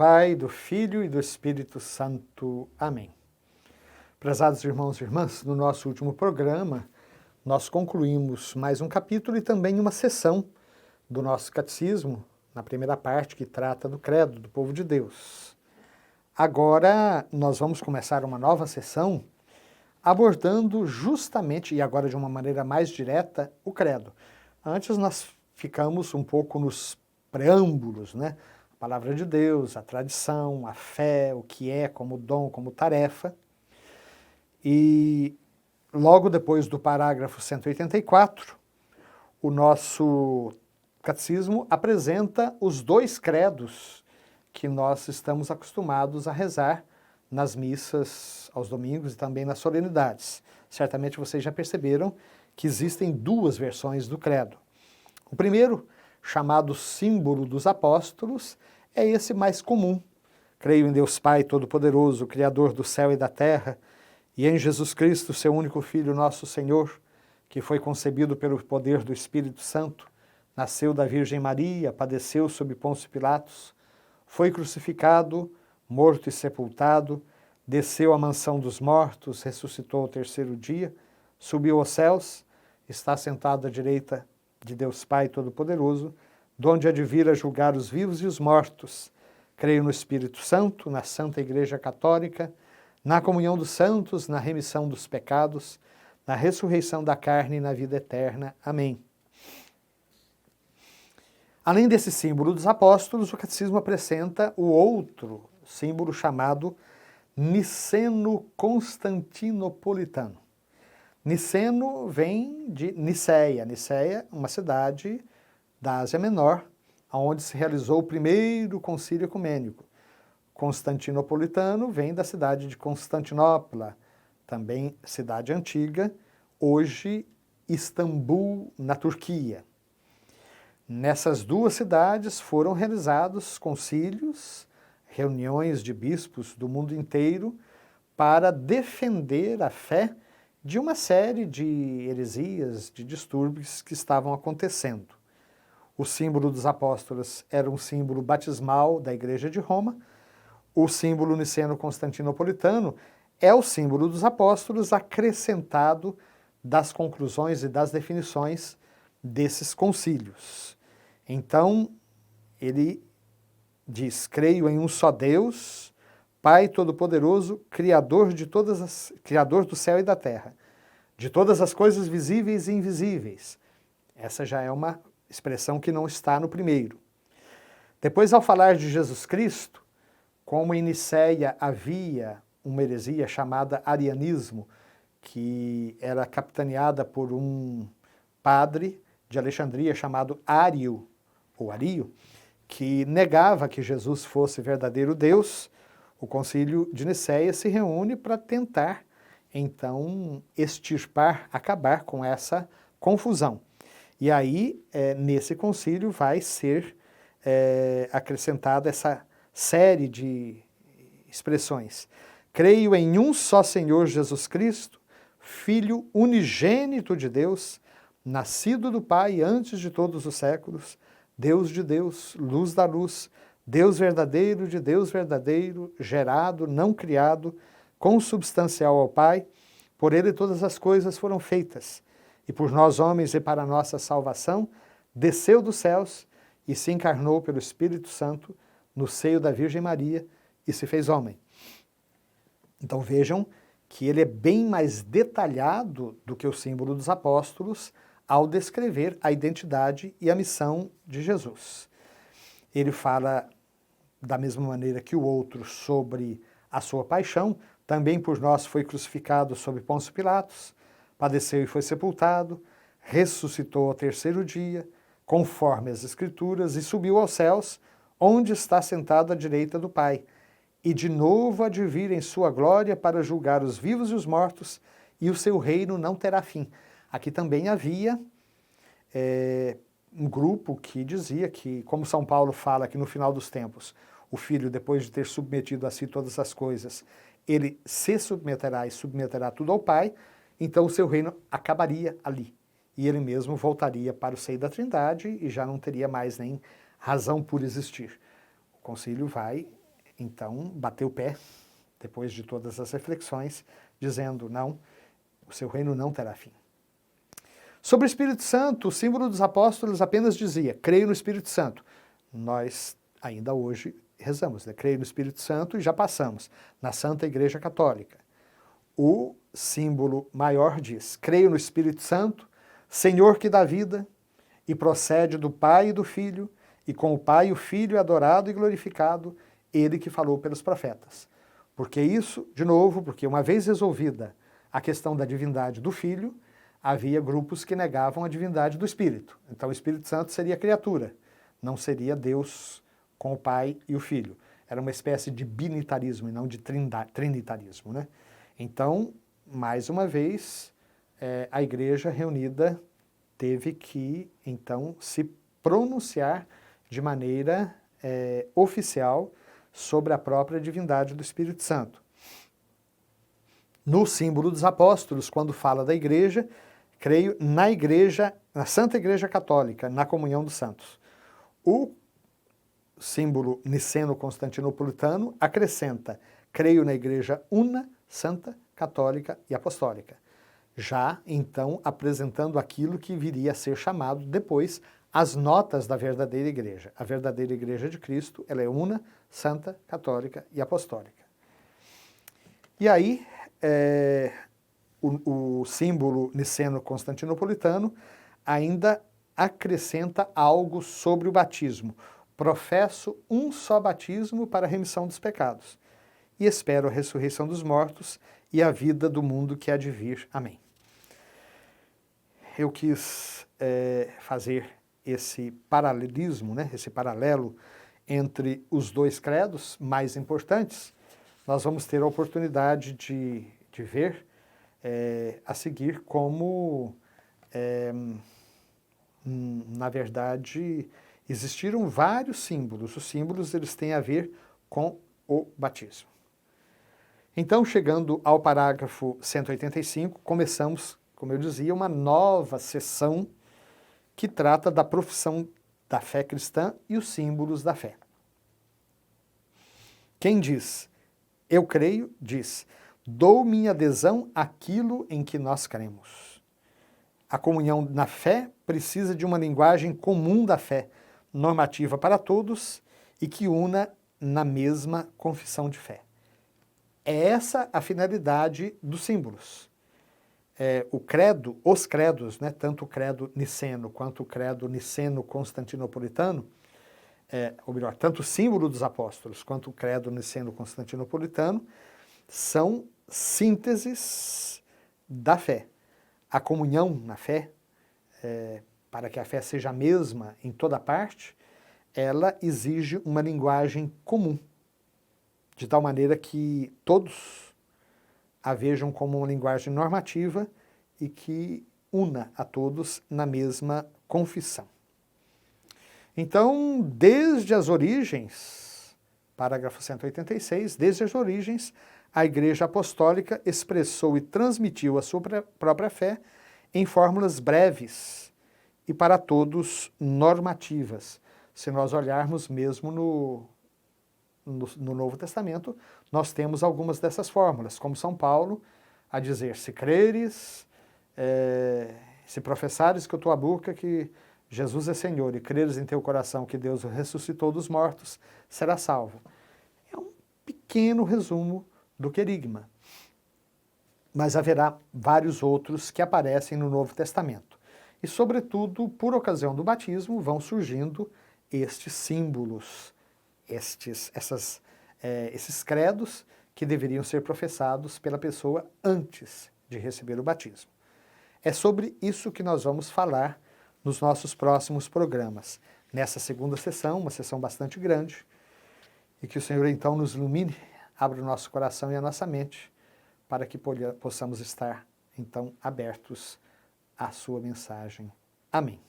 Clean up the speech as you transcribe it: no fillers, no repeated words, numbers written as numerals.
Pai, do Filho e do Espírito Santo. Amém. Prezados irmãos e irmãs, no nosso último programa, nós concluímos mais um capítulo e também uma sessão do nosso catecismo, na primeira parte que trata do credo do povo de Deus. Agora nós vamos começar uma nova sessão abordando justamente, e agora de uma maneira mais direta, o credo. Antes nós ficamos um pouco nos preâmbulos, né? A palavra de Deus, a tradição, a fé, o que é como dom, como tarefa. E logo depois do parágrafo 184, o nosso catecismo apresenta os dois credos que nós estamos acostumados a rezar nas missas aos domingos e também nas solenidades. Certamente vocês já perceberam que existem duas versões do credo. O primeiro, chamado símbolo dos apóstolos, é esse mais comum. Creio em Deus Pai Todo-Poderoso, Criador do céu e da terra, e em Jesus Cristo, seu único Filho, nosso Senhor, que foi concebido pelo poder do Espírito Santo, nasceu da Virgem Maria, padeceu sob Pôncio Pilatos, foi crucificado, morto e sepultado, desceu à mansão dos mortos, ressuscitou ao terceiro dia, subiu aos céus, está sentado à direita de Deus Pai Todo-Poderoso, donde há de vir a julgar os vivos e os mortos. Creio no Espírito Santo, na Santa Igreja Católica, na comunhão dos santos, na remissão dos pecados, na ressurreição da carne e na vida eterna. Amém. Além desse símbolo dos apóstolos, o catecismo apresenta o outro símbolo chamado niceno-constantinopolitano. Niceno vem de Niceia. Niceia, uma cidade da Ásia Menor, onde se realizou o primeiro concílio ecumênico. Constantinopolitano vem da cidade de Constantinopla, também cidade antiga, hoje Istambul, na Turquia. Nessas duas cidades foram realizados concílios, reuniões de bispos do mundo inteiro para defender a fé de uma série de heresias, de distúrbios que estavam acontecendo. O símbolo dos apóstolos era um símbolo batismal da Igreja de Roma. O símbolo niceno-constantinopolitano é o símbolo dos apóstolos acrescentado das conclusões e das definições desses concílios. Então, ele diz: creio em um só Deus, Pai Todo-Poderoso, Criador do céu e da terra, de todas as coisas visíveis e invisíveis. Essa já é uma expressão que não está no primeiro. Depois, ao falar de Jesus Cristo, como em Niceia havia uma heresia chamada arianismo, que era capitaneada por um padre de Alexandria chamado Ário, ou Ario, que negava que Jesus fosse verdadeiro Deus, o concílio de Niceia se reúne para tentar, então, extirpar, acabar com essa confusão. E aí, nesse concílio, vai ser acrescentada essa série de expressões. Creio em um só Senhor Jesus Cristo, Filho unigênito de Deus, nascido do Pai antes de todos os séculos, Deus de Deus, luz da luz, Deus verdadeiro de Deus verdadeiro, gerado, não criado, consubstancial ao Pai, por ele todas as coisas foram feitas, e por nós homens e para a nossa salvação, desceu dos céus e se encarnou pelo Espírito Santo no seio da Virgem Maria e se fez homem. Então vejam que ele é bem mais detalhado do que o símbolo dos apóstolos ao descrever a identidade e a missão de Jesus. Ele fala da mesma maneira que o outro sobre a sua paixão, também por nós foi crucificado sob Pôncio Pilatos, padeceu e foi sepultado, ressuscitou ao terceiro dia, conforme as Escrituras, e subiu aos céus, onde está sentado à direita do Pai, e de novo há de vir em sua glória para julgar os vivos e os mortos, e o seu reino não terá fim. Aqui também havia um grupo que dizia que, como São Paulo fala que no final dos tempos, o Filho, depois de ter submetido a si todas as coisas, ele se submeterá e submeterá tudo ao Pai, então o seu reino acabaria ali. E ele mesmo voltaria para o seio da Trindade e já não teria mais nem razão por existir. O concílio vai então, bateu o pé, depois de todas as reflexões, dizendo, não, o seu reino não terá fim. Sobre o Espírito Santo, o símbolo dos apóstolos apenas dizia, creio no Espírito Santo. Nós, ainda hoje, rezamos, né? Creio no Espírito Santo e já passamos, na Santa Igreja Católica. O símbolo maior diz, creio no Espírito Santo, Senhor que dá vida, e procede do Pai e do Filho, e com o Pai e o Filho é adorado e glorificado, ele que falou pelos profetas. Porque isso, de novo, porque uma vez resolvida a questão da divindade do Filho, havia grupos que negavam a divindade do Espírito. Então o Espírito Santo seria criatura, não seria Deus com o Pai e o Filho. Era uma espécie de binitarismo e não de trinitarismo, né? Então, mais uma vez, a igreja reunida teve que, então, se pronunciar de maneira oficial sobre a própria divindade do Espírito Santo. No símbolo dos apóstolos, quando fala da igreja, creio na igreja, na Santa Igreja Católica, na comunhão dos santos. O símbolo niceno-constantinopolitano acrescenta, creio na igreja una, santa, católica e apostólica. Já, então, apresentando aquilo que viria a ser chamado depois as notas da verdadeira igreja. A verdadeira igreja de Cristo, ela é una, santa, católica e apostólica. E aí, o símbolo niceno-constantinopolitano ainda acrescenta algo sobre o batismo. Professo um só batismo para a remissão dos pecados e espero a ressurreição dos mortos e a vida do mundo que há de vir. Amém. Eu quis fazer esse paralelismo, né, esse paralelo entre os dois credos mais importantes. Nós vamos ter a oportunidade de ver a seguir como, na verdade, existiram vários símbolos. Os símbolos eles têm a ver com o batismo. Então, chegando ao parágrafo 185, começamos, como eu dizia, uma nova sessão que trata da profissão da fé cristã e os símbolos da fé. Quem diz, eu creio, diz, dou minha adesão àquilo em que nós cremos. A comunhão na fé precisa de uma linguagem comum da fé, normativa para todos e que una na mesma confissão de fé. É essa a finalidade dos símbolos. O credo, os credos, né, tanto o credo niceno quanto o credo niceno-constantinopolitano, ou melhor, tanto o símbolo dos apóstolos quanto o credo niceno-constantinopolitano, são sínteses da fé. A comunhão na fé, para que a fé seja a mesma em toda parte, ela exige uma linguagem comum, de tal maneira que todos a vejam como uma linguagem normativa e que una a todos na mesma confissão. Então, desde as origens, parágrafo 186, desde as origens, a Igreja Apostólica expressou e transmitiu a sua própria fé em fórmulas breves e para todos normativas. Se nós olharmos mesmo no Novo Testamento, nós temos algumas dessas fórmulas, como São Paulo, a dizer, se creres, se professares com a tua boca que Jesus é Senhor e creres em teu coração que Deus o ressuscitou dos mortos, será salvo. É um pequeno resumo do querigma, mas haverá vários outros que aparecem no Novo Testamento. E, sobretudo, por ocasião do batismo, vão surgindo estes símbolos, esses credos que deveriam ser professados pela pessoa antes de receber o batismo. É sobre isso que nós vamos falar nos nossos próximos programas. Nessa segunda sessão, uma sessão bastante grande, e que o Senhor então nos ilumine, abra o nosso coração e a nossa mente, para que possamos estar então abertos à sua mensagem. Amém.